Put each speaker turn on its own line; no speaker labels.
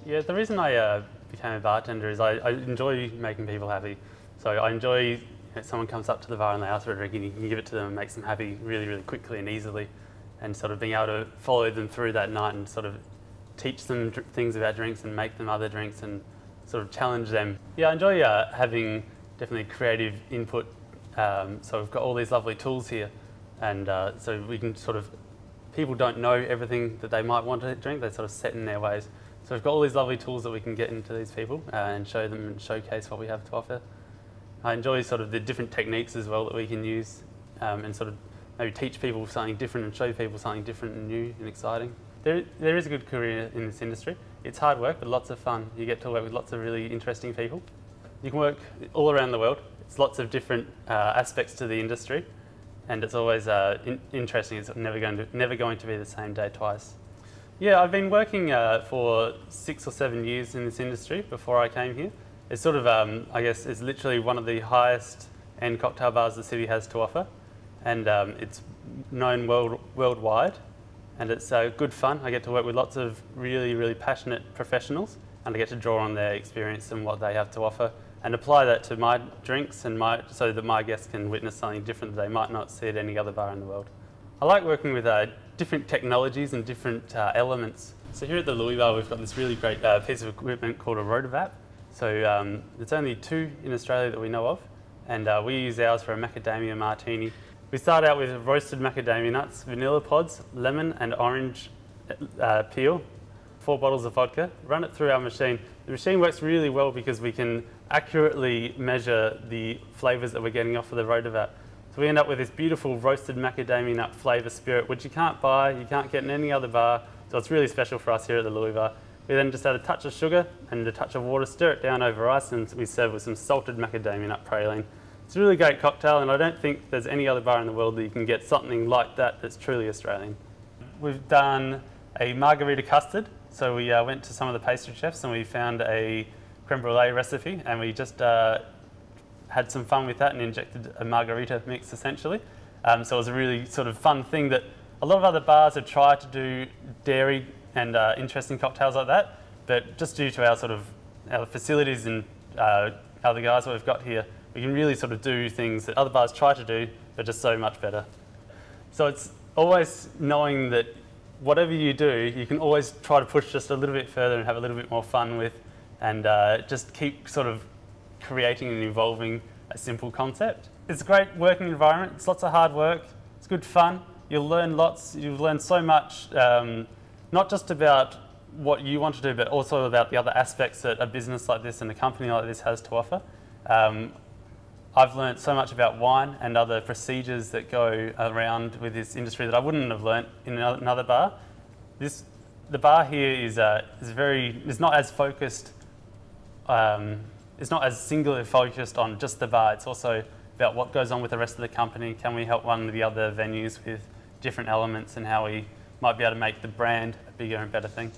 Yeah, the reason I became a bartender is I enjoy making people happy. So I enjoy someone comes up to the bar and they ask for a drink and you can give it to them and makes them happy really, really quickly and easily, and sort of being able to follow them through that night and sort of teach them things about drinks and make them other drinks and sort of challenge them. Yeah, I enjoy having definitely creative input. So we've got all these lovely tools here, and so we can sort of, people don't know everything that they might want to drink, they're sort of set in their ways. So we've got all these lovely tools that we can get into these people and show them and showcase what we have to offer. I enjoy sort of the different techniques as well that we can use, and sort of maybe teach people something different and show people something different and new and exciting. There is a good career in this industry. It's hard work, but lots of fun. You get to work with lots of really interesting people. You can work all around the world. It's lots of different aspects to the industry, and it's always interesting. It's never going to be the same day twice. Yeah, I've been working for 6 or 7 years in this industry before I came here. It's sort of, I guess, it's literally one of the highest end cocktail bars the city has to offer, and it's known worldwide, and it's good fun. I get to work with lots of really, really passionate professionals, and I get to draw on their experience and what they have to offer and apply that to my drinks and so that my guests can witness something different that they might not see at any other bar in the world. I like working with different technologies and different elements. So here at the Louis Bar, we've got this really great piece of equipment called a rotovap. So there's only 2 in Australia that we know of, and we use ours for a macadamia martini. We start out with roasted macadamia nuts, vanilla pods, lemon and orange peel, 4 bottles of vodka, run it through our machine. The machine works really well because we can accurately measure the flavours that we're getting off of the rotovap. So we end up with this beautiful roasted macadamia nut flavour spirit, which you can't buy, you can't get in any other bar, so it's really special for us here at the Louis Bar. We then just add a touch of sugar and a touch of water, stir it down over ice, and we serve with some salted macadamia nut praline. It's a really great cocktail, and I don't think there's any other bar in the world that you can get something like that that's truly Australian. We've done a margarita custard. So we went to some of the pastry chefs and we found a creme brulee recipe, and we just had some fun with that and injected a margarita mix essentially. So it was a really sort of fun thing that a lot of other bars have tried to do dairy and interesting cocktails like that, but just due to our sort of our facilities and other guys that we've got here, we can really sort of do things that other bars try to do, but just so much better. So it's always knowing that whatever you do, you can always try to push just a little bit further and have a little bit more fun with, and just keep sort of creating and evolving a simple concept. It's a great working environment. It's lots of hard work. It's good fun. You'll learn lots. You'll learn so much, not just about what you want to do, but also about the other aspects that a business like this and a company like this has to offer. I've learned so much about wine and other procedures that go around with this industry that I wouldn't have learnt in another bar. The bar here is not as focused. It's not as singularly focused on just the bar. It's also about what goes on with the rest of the company. Can we help one of the other venues with different elements and how we might be able to make the brand a bigger and better thing?